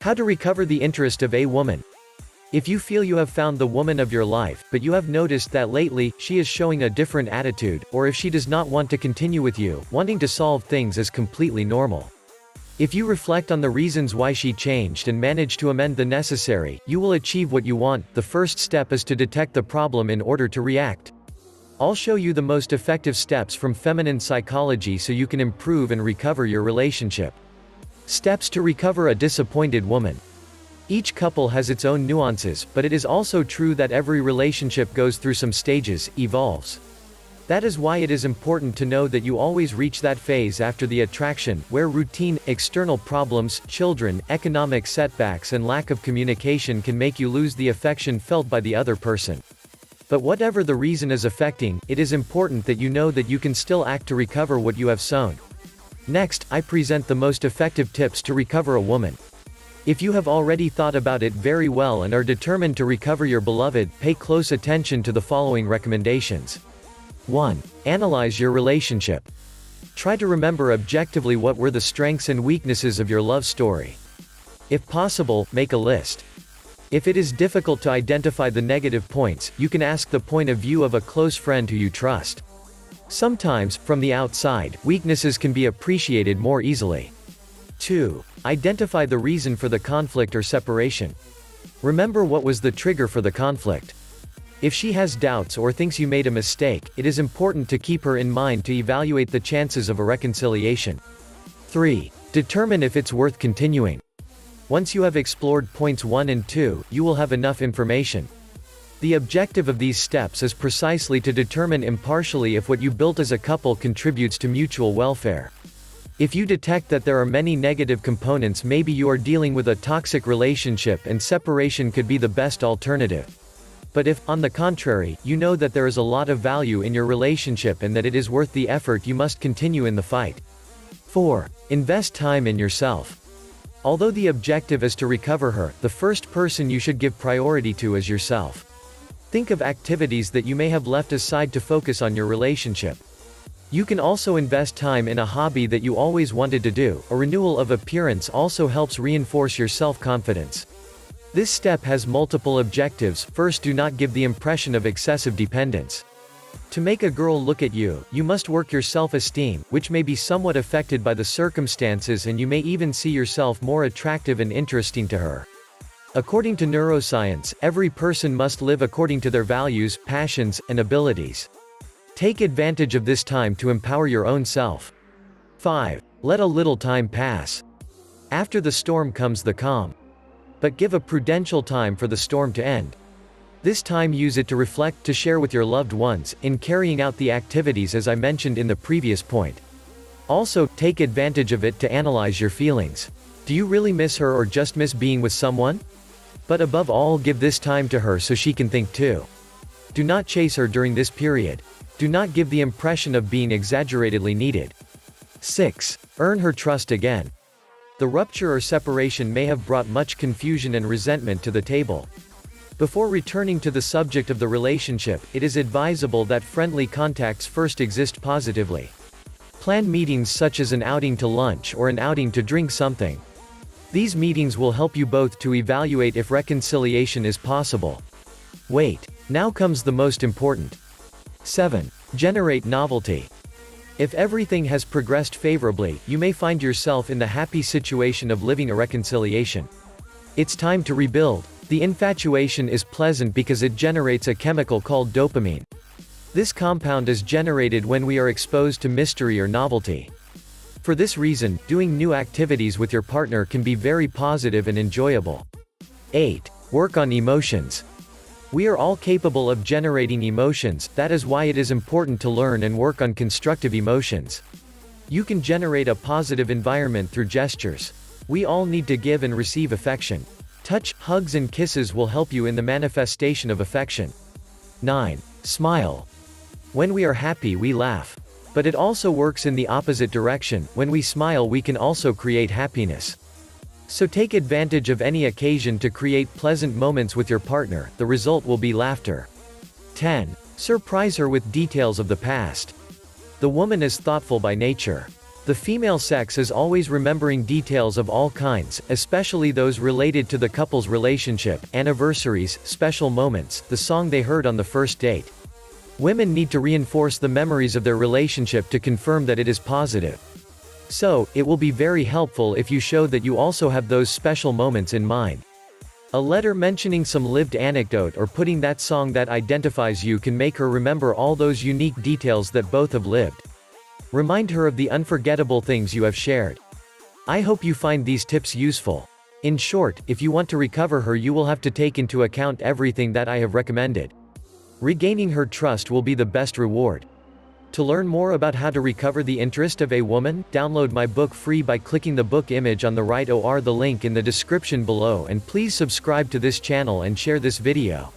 How to recover the interest of a woman. If you feel you have found the woman of your life, but you have noticed that lately, she is showing a different attitude, or if she does not want to continue with you, wanting to solve things is completely normal. If you reflect on the reasons why she changed and manage to amend the necessary, you will achieve what you want. The first step is to detect the problem in order to react. I'll show you the most effective steps from feminine psychology so you can improve and recover your relationship. Steps to recover a disappointed woman. Each couple has its own nuances, but it is also true that every relationship goes through some stages, evolves. That is why it is important to know that you always reach that phase after the attraction, where routine, external problems, children, economic setbacks and lack of communication can make you lose the affection felt by the other person. But whatever the reason is affecting, it is important that you know that you can still act to recover what you have sown. Next, I present the most effective tips to recover a woman. If you have already thought about it very well and are determined to recover your beloved, pay close attention to the following recommendations. 1. Analyze your relationship. Try to remember objectively what were the strengths and weaknesses of your love story. If possible, make a list. If it is difficult to identify the negative points, you can ask the point of view of a close friend who you trust. Sometimes, from the outside, weaknesses can be appreciated more easily. 2. Identify the reason for the conflict or separation. Remember what was the trigger for the conflict. If she has doubts or thinks you made a mistake, it is important to keep her in mind to evaluate the chances of a reconciliation. 3. Determine if it's worth continuing. Once you have explored points 1 and 2, you will have enough information. The objective of these steps is precisely to determine impartially if what you built as a couple contributes to mutual welfare. If you detect that there are many negative components, maybe you are dealing with a toxic relationship and separation could be the best alternative. But if, on the contrary, you know that there is a lot of value in your relationship and that it is worth the effort, you must continue in the fight. 4. Invest time in yourself. Although the objective is to recover her, the first person you should give priority to is yourself. Think of activities that you may have left aside to focus on your relationship. You can also invest time in a hobby that you always wanted to do. A renewal of appearance also helps reinforce your self-confidence. This step has multiple objectives. First, do not give the impression of excessive dependence. To make a girl look at you, you must work your self-esteem, which may be somewhat affected by the circumstances, and you may even see yourself more attractive and interesting to her. According to neuroscience, every person must live according to their values, passions, and abilities. Take advantage of this time to empower your own self. 5. Let a little time pass. After the storm comes the calm. But give a prudential time for the storm to end. This time use it to reflect, to share with your loved ones, in carrying out the activities as I mentioned in the previous point. Also, take advantage of it to analyze your feelings. Do you really miss her or just miss being with someone? But above all, give this time to her so she can think too. Do not chase her during this period. Do not give the impression of being exaggeratedly needed. 6. Earn her trust again. The rupture or separation may have brought much confusion and resentment to the table. Before returning to the subject of the relationship, it is advisable that friendly contacts first exist positively. Plan meetings such as an outing to lunch or an outing to drink something. These meetings will help you both to evaluate if reconciliation is possible. Wait. Now comes the most important. 7. Generate novelty. If everything has progressed favorably, you may find yourself in the happy situation of living a reconciliation. It's time to rebuild. The infatuation is pleasant because it generates a chemical called dopamine. This compound is generated when we are exposed to mystery or novelty. For this reason, doing new activities with your partner can be very positive and enjoyable. 8. Work on emotions. We are all capable of generating emotions. That is why it is important to learn and work on constructive emotions. You can generate a positive environment through gestures. We all need to give and receive affection. Touch, hugs and kisses will help you in the manifestation of affection. 9. Smile. When we are happy we laugh. But it also works in the opposite direction. When we smile we can also create happiness. So take advantage of any occasion to create pleasant moments with your partner. The result will be laughter. 10. Surprise her with details of the past. The woman is thoughtful by nature. The female sex is always remembering details of all kinds, especially those related to the couple's relationship, anniversaries, special moments, the song they heard on the first date. Women need to reinforce the memories of their relationship to confirm that it is positive. So, it will be very helpful if you show that you also have those special moments in mind. A letter mentioning some lived anecdote or putting that song that identifies you can make her remember all those unique details that both have lived. Remind her of the unforgettable things you have shared. I hope you find these tips useful. In short, if you want to recover her, you will have to take into account everything that I have recommended. Regaining her trust will be the best reward. To learn more about how to recover the interest of a woman, download my book free by clicking the book image on the right or the link in the description below, and please subscribe to this channel and share this video.